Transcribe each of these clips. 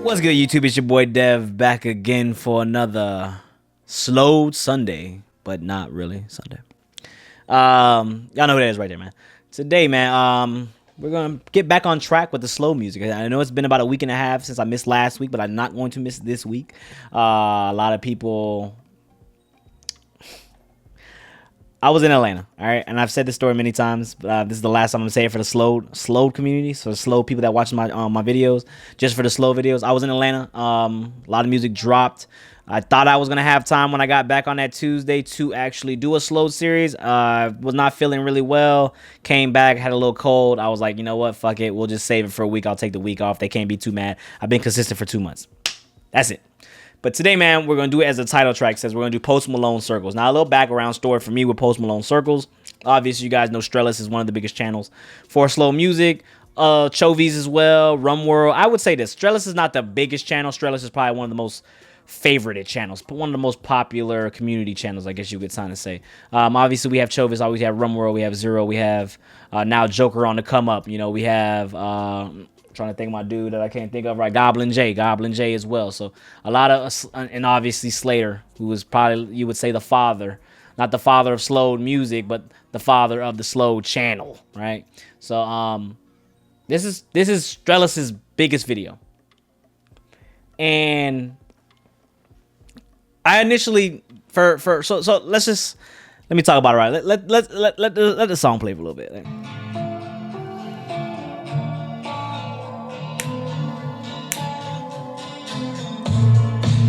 What's good, YouTube? It's your boy Dev back again for another slow Sunday, but not really Sunday. Y'all know who that is right there, man. Today, man, we're gonna get back on track with the slow music. I know it's been about a week and a half since I missed last week, but I'm not going to miss this week. A lot of people. I was in Atlanta, all right, and I've said this story many times. But this is the last time I'm saying it for the slow community, so the slow people that watch my videos, just for the slow videos. I was in Atlanta. A lot of music dropped. I thought I was gonna have time when I got back on that Tuesday to actually do a slow series. Was not feeling really well. Came back, had a little cold. I was like, you know what, fuck it. We'll just save it for a week. I'll take the week off. They can't be too mad. I've been consistent for 2 months. That's it. But today, man, we're going to do it as the title track says. We're going to do Post Malone Circles. Now, a little background story for me with Post Malone Circles. Obviously, you guys know Strellis is one of the biggest channels for slow music. Chovies as well. Rum World. I would say this. Strellis is not the biggest channel. Strellis is probably one of the most favorited channels. One of the most popular community channels, I guess you could kind of say. Obviously, we have Chovis. Always have Rum World. We have Zero. We have now Joker on the come up. You know, we have... trying to think of my dude that I can't think of right. Goblin J as well. So a lot of, and obviously Slater, who is probably, you would say, the father, not the father of slow music, but the father of the slow channel, right? So this is Strellis's biggest video, and I initially so let me talk about it right. Let the song play for a little bit.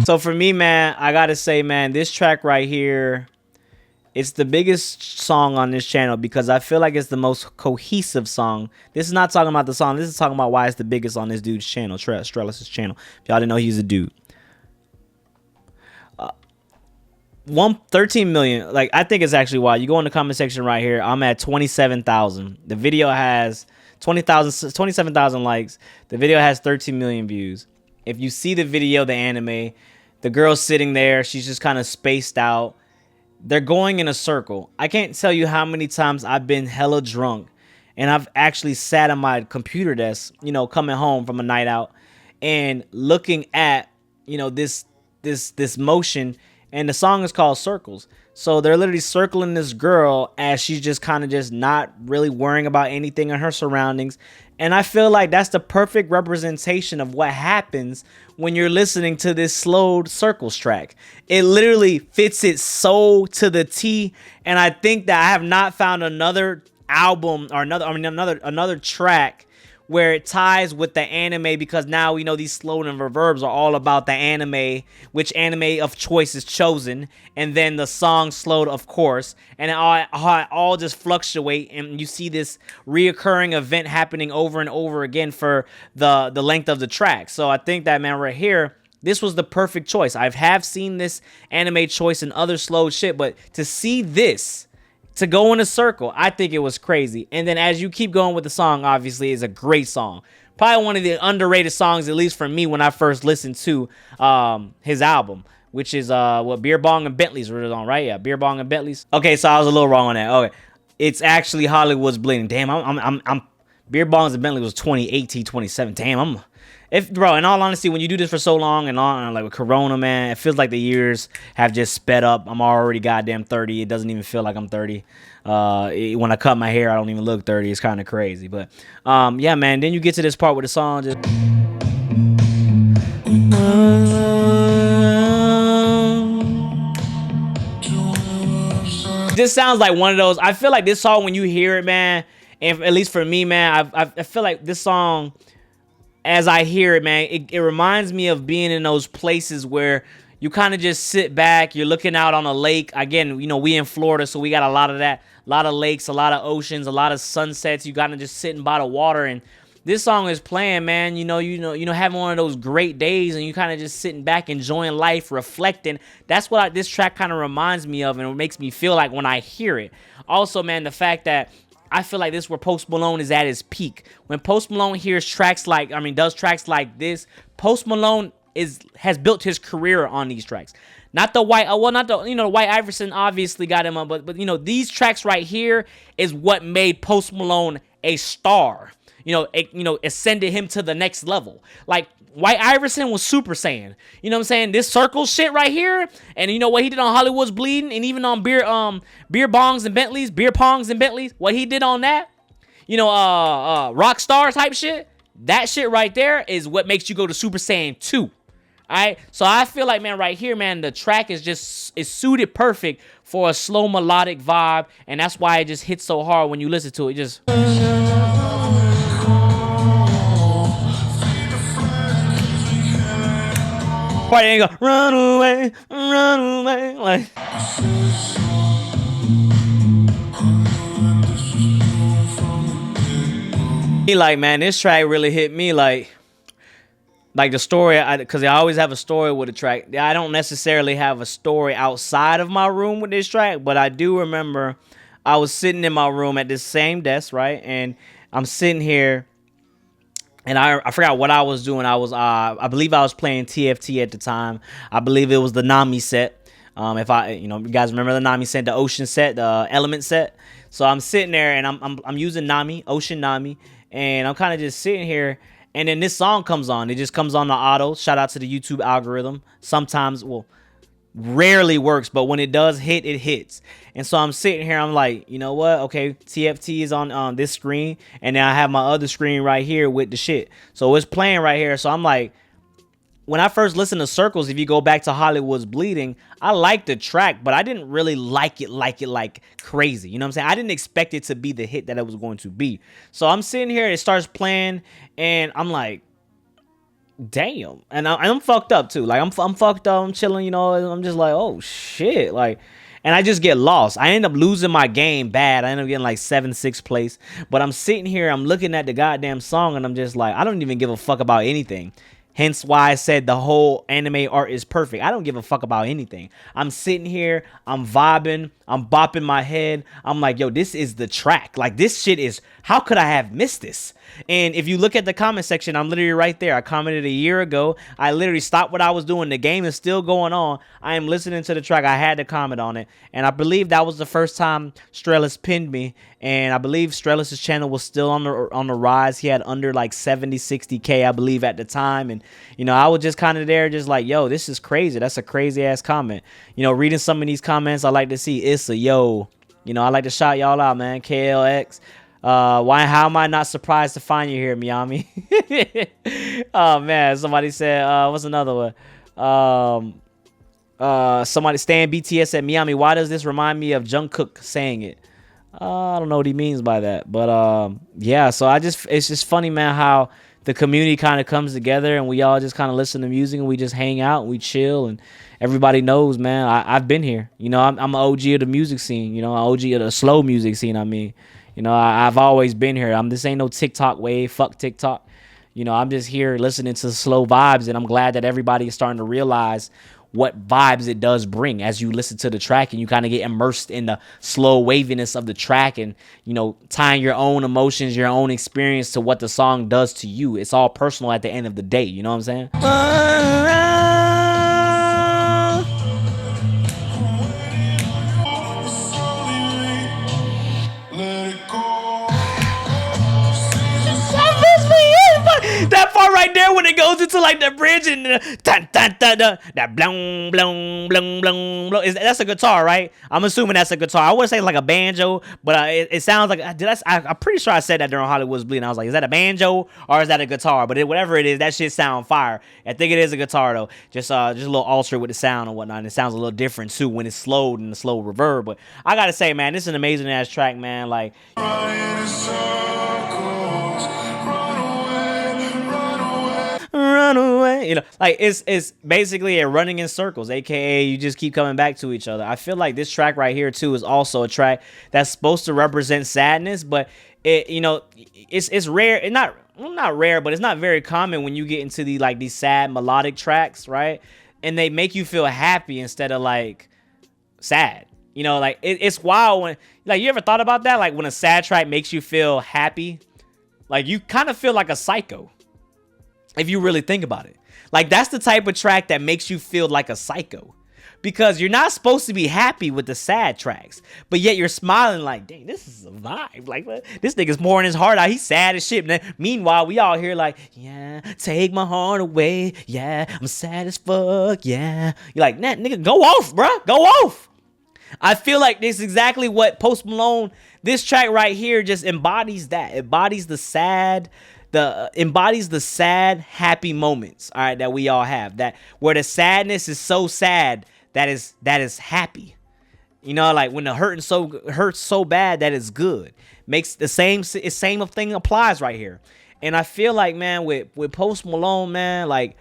So for me, man, I gotta say, man, this track right here, it's the biggest song on this channel because I feel like it's the most cohesive song. This is not talking about the song. This is talking about why it's the biggest on this dude's channel, Strellis' channel. If y'all didn't know, he's a dude. 13 million. Like, I think it's actually why. You go in the comment section right here. I'm at 27,000. The video has 27,000 likes. The video has 13 million views. If you see the video, the anime, the girl's sitting there. She's just kind of spaced out. They're going in a circle. I can't tell you how many times I've been hella drunk and I've actually sat on my computer desk, you know, coming home from a night out and looking at, you know, this motion, and the song is called Circles. So they're literally circling this girl as she's just kind of just not really worrying about anything in her surroundings. And I feel like that's the perfect representation of what happens when you're listening to this slowed Circles track. It literally fits it so to the T. And I think that I have not found another album or another track where it ties with the anime, because now we know these slowed and reverbs are all about the anime, which anime of choice is chosen, and then the song slowed, of course, and it all just fluctuate, and you see this reoccurring event happening over and over again for the length of the track. So I think that, man, right here, this was the perfect choice. I have seen this anime choice in other slow shit, but to see this, to go in a circle, I think it was crazy. And then as you keep going with the song, obviously, it's a great song. Probably one of the underrated songs, at least for me, when I first listened to his album, which is what, Beer Bong and Bentley's were on, right? Yeah, Beer Bong and Bentley's. Okay, so I was a little wrong on that. Okay, it's actually Hollywood's Bleeding. Damn, I'm Beer Bongs and Bentley was 2018, 2017. Damn, bro, in all honesty, when you do this for so long and on, like with Corona, man, it feels like the years have just sped up. I'm already goddamn 30. It doesn't even feel like I'm 30. When I cut my hair, I don't even look 30. It's kind of crazy. But yeah, man, then you get to this part with the song just... This sounds like one of those... I feel like this song, when you hear it, man, and at least for me, man, I feel like this song... As I hear it, man, it reminds me of being in those places where you kind of just sit back, you're looking out on a lake. Again, you know, we in Florida, so we got a lot of that, a lot of lakes, a lot of oceans, a lot of sunsets. You got to just sitting by the water, and this song is playing, man. You know, having one of those great days, and you kind of just sitting back, enjoying life, reflecting. That's what this track kind of reminds me of, and it makes me feel like when I hear it. Also, man, the fact that I feel like this is where Post Malone is at his peak. When Post Malone hears tracks like, does tracks like this, Post Malone has built his career on these tracks. Not the White, not the, the White Iverson obviously got him on, but these tracks right here is what made Post Malone a star. Ascended him to the next level. Like White Iverson was Super Saiyan. You know what I'm saying? This circle shit right here, and you know what he did on Hollywood's Bleeding, and even on beer pongs and Bentleys, what he did on that, rock star type shit. That shit right there is what makes you go to Super Saiyan 2. All right, so I feel like, man, right here, man, the track is suited perfect for a slow melodic vibe, and that's why it just hits so hard when you listen to it. Just party ain't go run away, like. He like, man, this track really hit me like the story, because I always have a story with a track. I don't necessarily have a story outside of my room with this track, but I do remember I was sitting in my room at this same desk, right? And I'm sitting here, and I forgot what I was doing. I believe I was playing TFT at the time. I believe it was the Nami set. If you guys remember the Nami set, the Ocean set, the Element set. So I'm sitting there, and I'm using Nami, Ocean Nami, and I'm kind of just sitting here, and then this song comes on. It just comes on the auto. Shout out to the YouTube algorithm. Sometimes, rarely works, but when it does hit, it hits. And so I'm sitting here, I'm like, you know what? Okay, TFT is on this screen, and then I have my other screen right here with the shit. So it's playing right here. So I'm like, when I first listened to Circles, if you go back to Hollywood's Bleeding, I liked the track, but I didn't really like it like crazy. You know what I'm saying? I didn't expect it to be the hit that it was going to be. So I'm sitting here, it starts playing, and I'm like, damn. And I'm fucked up too. Like I'm fucked up, I'm chilling, I'm just like, oh shit. Like, and I just get lost. I end up losing my game bad. I end up getting like 7th place. But I'm sitting here, I'm looking at the goddamn song, and I'm just like, I don't even give a fuck about anything. Hence why I said the whole anime art is perfect. I don't give a fuck about anything. I'm sitting here, I'm vibing, I'm bopping my head. I'm like, yo, this is the track. Like, this shit is, how could I have missed this? And if you look at the comment section, I'm literally right there. I commented a year ago. I literally stopped what I was doing. The game is still going on. I am listening to the track. I had to comment on it. And I believe that was the first time Strellis pinned me. And I believe Strellis' channel was still on the rise. He had under like 70, 60K, I believe, at the time. And, I was just kind of there just like, yo, this is crazy. That's a crazy ass comment. Reading some of these comments, I like to see Issa, yo. I like to shout y'all out, man. KLX. How am I not surprised to find you here, Meami? Oh man, somebody said, what's another one? Somebody staying BTS at Meami. Why does this remind me of Jungkook saying it? I don't know what he means by that, but yeah. So it's just funny, man, how the community kind of comes together and we all just kind of listen to music and we just hang out and we chill, and everybody knows, man. I've been here. I'm an OG of the music scene. An OG of the slow music scene. I mean. I've always been here. This ain't no TikTok wave. Fuck TikTok. I'm just here listening to slow vibes, and I'm glad that everybody is starting to realize what vibes it does bring as you listen to the track and you kind of get immersed in the slow waviness of the track, and tying your own emotions, your own experience to what the song does to you. It's all personal at the end of the day. You know what I'm saying? That part right there when it goes into like the bridge and that blong blong blong blong blong. That's a guitar, right? I'm assuming that's a guitar. I wouldn't say like a banjo, but it sounds like I'm pretty sure I said that during Hollywood's Bleeding. I was like, is that a banjo or is that a guitar? But whatever it is, that shit sound fire. I think it is a guitar though. Just a little altered with the sound and whatnot. And it sounds a little different too when it's slowed and the slow reverb. But I gotta say, man, this is an amazing ass track, man. Like. Run away, like it's basically a running in circles, aka you just keep coming back to each other. I feel like this track right here too is also a track that's supposed to represent sadness, but it's rare. It's not rare, but it's not very common when you get into these sad melodic tracks, right? And they make you feel happy instead of like sad. It's wild when you ever thought about that, like when a sad track makes you feel happy, like you kind of feel like a psycho. If you really think about it, like that's the type of track that makes you feel like a psycho, because you're not supposed to be happy with the sad tracks, but yet you're smiling like, dang, this is a vibe. Like, this nigga's pouring his heart out. He's sad as shit. Meanwhile, we all here like, yeah, take my heart away. Yeah, I'm sad as fuck. Yeah. You're like, nah, nigga, go off, bruh. Go off. I feel like this is exactly what Post Malone, this track right here just embodies that. Embodies the sad, happy moments, all right, that we all have. That where the sadness is so sad that is happy. You know, like when the hurts so bad that it's good. Makes the same thing applies right here. And I feel like, man, with Post Malone, man, like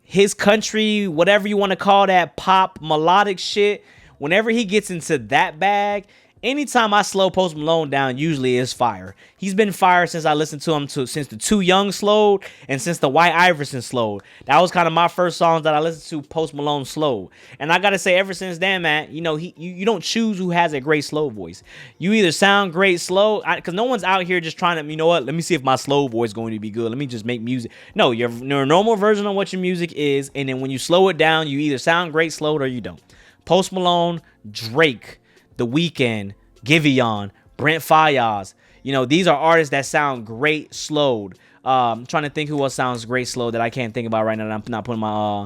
his country, whatever you want to call that, pop melodic shit, whenever he gets into that bag, anytime I slow Post Malone down, usually it's fire. He's been fire since I listened to him since the Too Young slowed and since the White Iverson slowed. That was kind of my first songs that I listened to Post Malone slow. And I gotta say, ever since then, man, you know, you don't choose who has a great slow voice. You either sound great slow, because no one's out here just trying to, you know what, let me see if my slow voice is going to be good. Let me just make music. No, your normal version of what your music is, and then when you slow it down, you either sound great slowed or you don't. Post Malone, Drake, The Weeknd, Giveon, Brent Faiyaz. You know, these are artists that sound great slowed. I'm trying to think who else sounds great slowed that I can't think about right now. I'm not putting my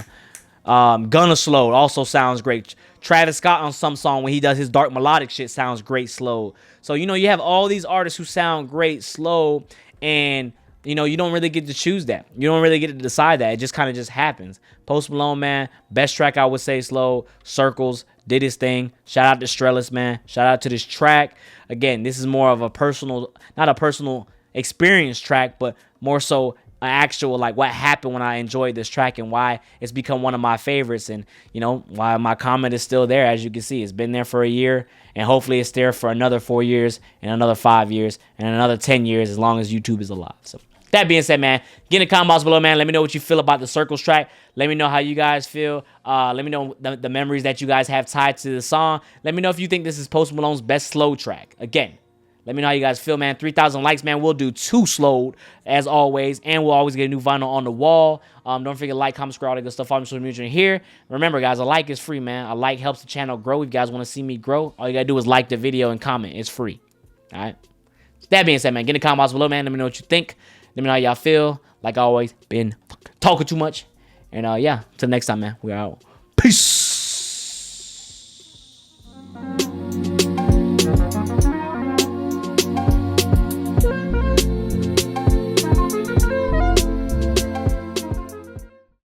Gunna slowed also sounds great. Travis Scott on some song when he does his dark melodic shit sounds great slow. So, you know, you have all these artists who sound great slow, and you know, you don't really get to choose that. You don't really get to decide that. It just kind of just happens. Post Malone, man, best track I would say slow. Circles, did his thing. Shout out to Strellis, man. Shout out to this track. Again, this is more of a personal, not a personal experience track, but more so an actual, like, what happened when I enjoyed this track and why it's become one of my favorites, and, you know, why my comment is still there. As you can see, it's been there for a year, and hopefully it's there for another 4 years and another 5 years and another 10 years as long as YouTube is alive. So that being said, man, get in the comments below, man. Let me know what you feel about the Circles track. Let me know how you guys feel. Let me know the memories that you guys have tied to the song. Let me know if you think this is Post Malone's best slow track. Again, let me know how you guys feel, man. 3,000 likes, man. We'll do 2 slowed, as always. And we'll always get a new vinyl on the wall. Don't forget to like, comment, subscribe, all that good stuff. Follow me on social media here. Remember, guys, a like is free, man. A like helps the channel grow. If you guys want to see me grow, all you got to do is like the video and comment. It's free. All right? That being said, man, get in the comments below, man. Let me know what you think. Let me know how y'all feel. Like always, been talking too much. And yeah, till next time, man. We're out. Peace.